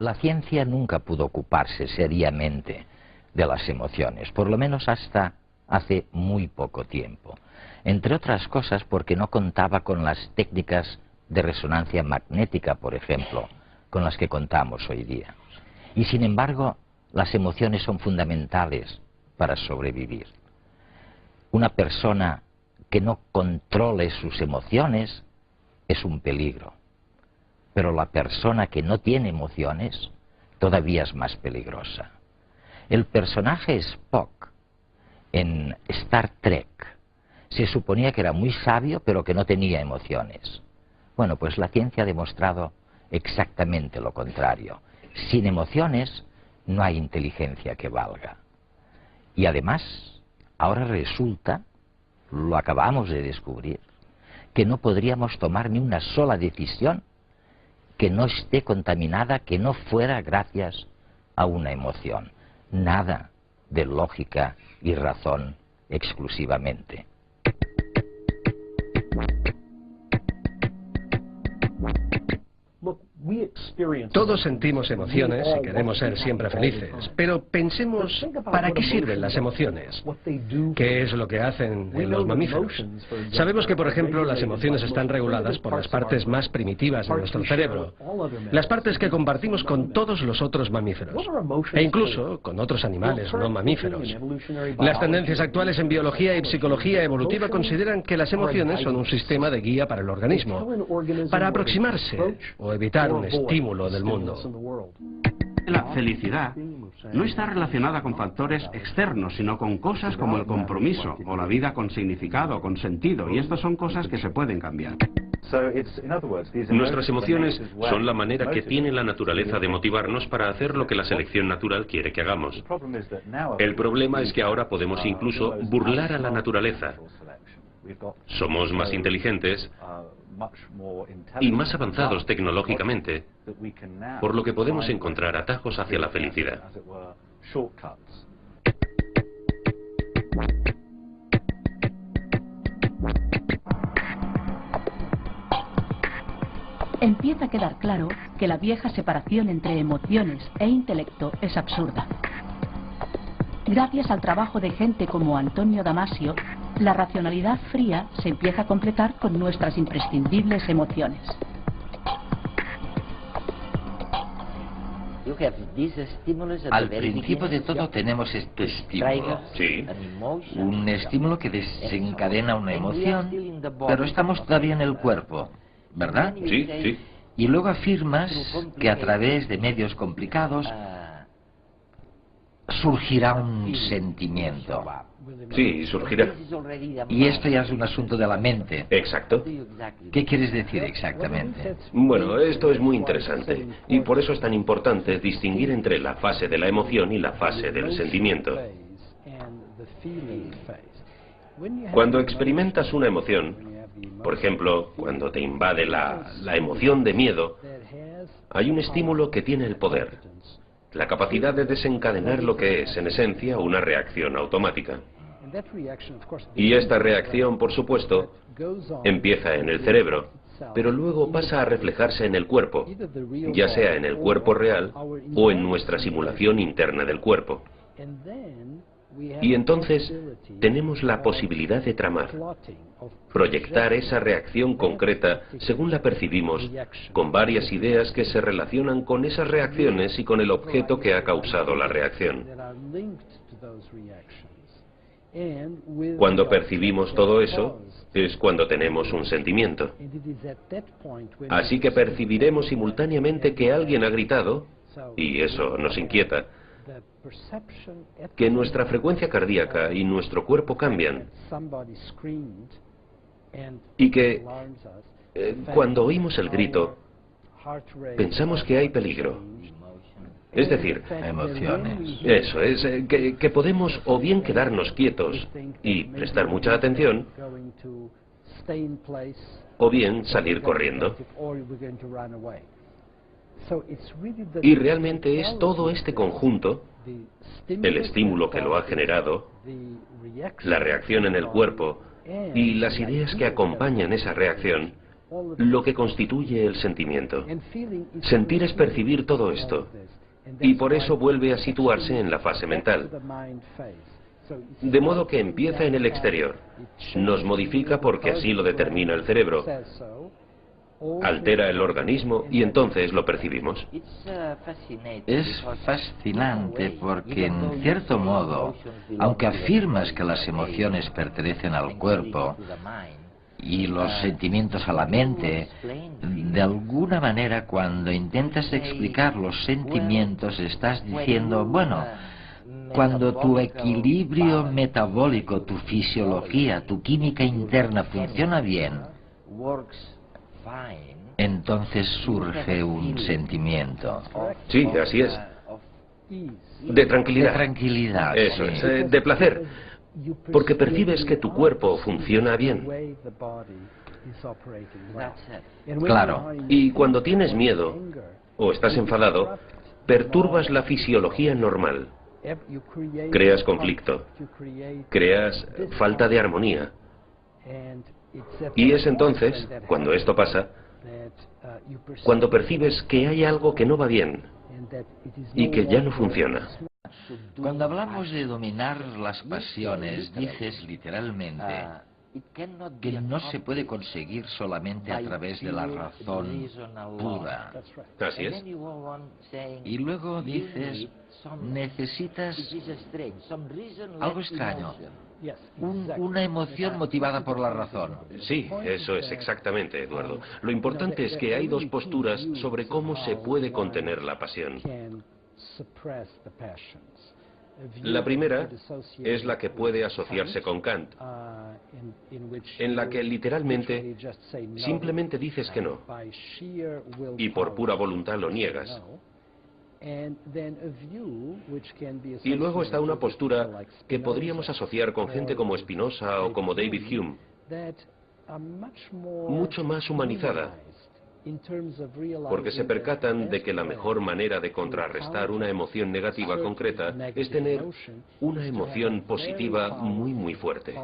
la ciencia nunca pudo ocuparse seriamente de las emociones, por lo menos hasta hace muy poco tiempo. Entre otras cosas porque no contaba con las técnicas de resonancia magnética, por ejemplo, con las que contamos hoy día. Y sin embargo, las emociones son fundamentales para sobrevivir. Una persona que no controle sus emociones es un peligro. Pero la persona que no tiene emociones todavía es más peligrosa. El personaje Spock en Star Trek se suponía que era muy sabio, pero que no tenía emociones. Bueno, pues la ciencia ha demostrado exactamente lo contrario. Sin emociones no hay inteligencia que valga. Y además, ahora resulta, lo acabamos de descubrir, que no podríamos tomar ni una sola decisión que no esté contaminada, que no fuera gracias a una emoción. Nada de lógica y razón exclusivamente. Todos sentimos emociones y queremos ser siempre felices, pero pensemos, ¿para qué sirven las emociones? ¿Qué es lo que hacen en los mamíferos? Sabemos que, por ejemplo, las emociones están reguladas por las partes más primitivas de nuestro cerebro, las partes que compartimos con todos los otros mamíferos, e incluso con otros animales no mamíferos. Las tendencias actuales en biología y psicología evolutiva consideran que las emociones son un sistema de guía para el organismo, para aproximarse o evitar un estímulo del mundo. La felicidad no está relacionada con factores externos, sino con cosas como el compromiso o la vida con significado, con sentido, y estas son cosas que se pueden cambiar. Nuestras emociones son la manera que tiene la naturaleza de motivarnos para hacer lo que la selección natural quiere que hagamos. El problema es que ahora podemos incluso burlar a la naturaleza. Somos más inteligentes y más avanzados tecnológicamente, por lo que podemos encontrar atajos hacia la felicidad. Empieza a quedar claro que la vieja separación entre emociones e intelecto es absurda. Gracias al trabajo de gente como Antonio Damasio, la racionalidad fría se empieza a completar con nuestras imprescindibles emociones. Al principio de todo tenemos este estímulo. Sí. Un estímulo que desencadena una emoción, pero estamos todavía en el cuerpo, ¿verdad? Sí, sí. Y luego afirmas que a través de medios complicados surgirá un sentimiento. Sí, surgirá. Y esto ya es un asunto de la mente. Exacto. ¿Qué quieres decir exactamente? Bueno, esto es muy interesante, y por eso es tan importante distinguir entre la fase de la emoción y la fase del sentimiento. Cuando experimentas una emoción, por ejemplo, cuando te invade la emoción de miedo, hay un estímulo que tiene el poder, la capacidad de desencadenar lo que es, en esencia, una reacción automática. Y esta reacción, por supuesto, empieza en el cerebro, pero luego pasa a reflejarse en el cuerpo, ya sea en el cuerpo real o en nuestra simulación interna del cuerpo. Y entonces tenemos la posibilidad de tramar, proyectar esa reacción concreta según la percibimos, con varias ideas que se relacionan con esas reacciones y con el objeto que ha causado la reacción. Cuando percibimos todo eso, es cuando tenemos un sentimiento. Así que percibiremos simultáneamente que alguien ha gritado, y eso nos inquieta, que nuestra frecuencia cardíaca y nuestro cuerpo cambian, y que cuando oímos el grito, pensamos que hay peligro. Es decir, Emociones. eso es, que podemos o bien quedarnos quietos y prestar mucha atención, o bien salir corriendo. Y realmente es todo este conjunto, el estímulo que lo ha generado, la reacción en el cuerpo y las ideas que acompañan esa reacción, lo que constituye el sentimiento. Sentir es percibir todo esto, y por eso vuelve a situarse en la fase mental. De modo que empieza en el exterior, nos modifica porque así lo determina el cerebro, altera el organismo y entonces lo percibimos. Es fascinante porque, en cierto modo, aunque afirmas que las emociones pertenecen al cuerpo y los sentimientos a la mente, de alguna manera cuando intentas explicar los sentimientos estás diciendo, bueno, cuando tu equilibrio metabólico, tu fisiología, tu química interna funciona bien, entonces surge un sentimiento. Sí, así es. De tranquilidad. De tranquilidad. Eso sí. es, de placer. Porque percibes que tu cuerpo funciona bien. Claro. Y cuando tienes miedo o estás enfadado, perturbas la fisiología normal. Creas conflicto. Creas falta de armonía. Y es entonces, cuando esto pasa, cuando percibes que hay algo que no va bien y que ya no funciona. Cuando hablamos de dominar las pasiones, dices literalmente que no se puede conseguir solamente a través de la razón pura. Así es. Y luego dices, necesitas algo extraño, una emoción motivada por la razón. Sí, eso es exactamente, Eduardo. Lo importante es que hay dos posturas sobre cómo se puede contener la pasión. La primera es la que puede asociarse con Kant, en la que literalmente simplemente dices que no, y por pura voluntad lo niegas. Y luego está una postura que podríamos asociar con gente como Spinoza o como David Hume, mucho más humanizada, porque se percatan de que la mejor manera de contrarrestar una emoción negativa concreta es tener una emoción positiva muy fuerte.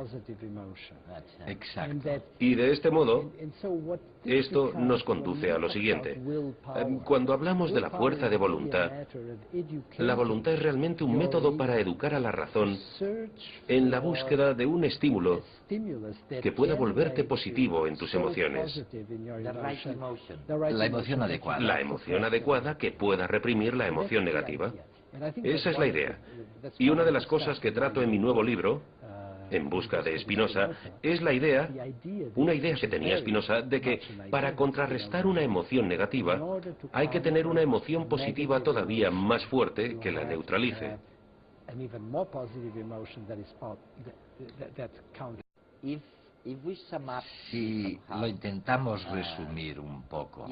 Exacto. Y de este modo, esto nos conduce a lo siguiente. Cuando hablamos de la fuerza de voluntad, la voluntad es realmente un método para educar a la razón en la búsqueda de un estímulo que pueda volverte positivo en tus emociones. La emoción adecuada. La emoción adecuada que pueda reprimir la emoción negativa. Esa es la idea. Y una de las cosas que trato en mi nuevo libro, En busca de Spinoza, es la idea, una idea que tenía Spinoza, de que para contrarrestar una emoción negativa hay que tener una emoción positiva todavía más fuerte que la neutralice. Si lo intentamos resumir un poco,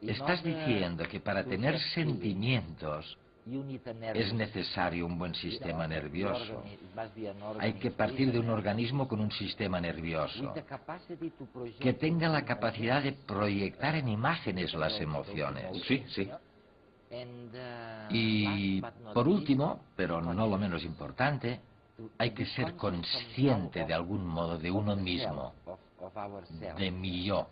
estás diciendo que para tener sentimientos es necesario un buen sistema nervioso. Hay que partir de un organismo con un sistema nervioso que tenga la capacidad de proyectar en imágenes las emociones. Sí, sí. Y por último, pero no lo menos importante, hay que ser consciente de algún modo de uno mismo, de mi yo.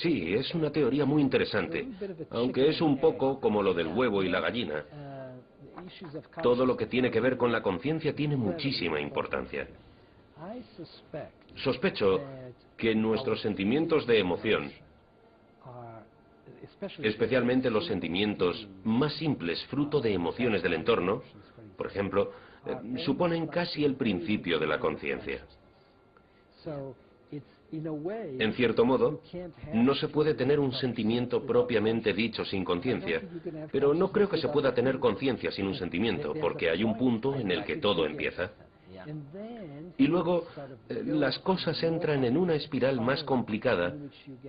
Sí, es una teoría muy interesante, aunque es un poco como lo del huevo y la gallina. Todo lo que tiene que ver con la conciencia tiene muchísima importancia. Sospecho que nuestros sentimientos de emoción, especialmente los sentimientos más simples, fruto de emociones del entorno, por ejemplo, suponen casi el principio de la conciencia. En cierto modo, no se puede tener un sentimiento propiamente dicho sin conciencia, pero no creo que se pueda tener conciencia sin un sentimiento, porque hay un punto en el que todo empieza. Y luego, las cosas entran en una espiral más complicada,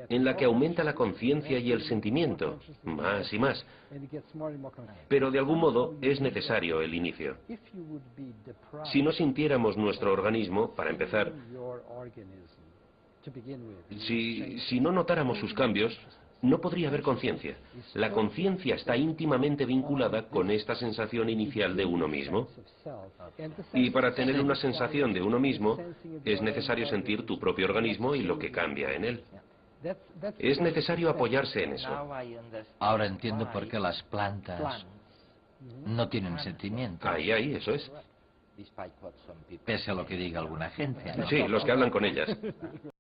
en la que aumenta la conciencia y el sentimiento, más y más. Pero de algún modo es necesario el inicio. Si no sintiéramos nuestro organismo, para empezar, si no notáramos sus cambios, no podría haber conciencia. La conciencia está íntimamente vinculada con esta sensación inicial de uno mismo. Y para tener una sensación de uno mismo, es necesario sentir tu propio organismo y lo que cambia en él. Es necesario apoyarse en eso. Ahora entiendo por qué las plantas no tienen sentimiento. Ahí, eso es. Pese a lo que diga alguna gente. Sí, los que hablan con ellas.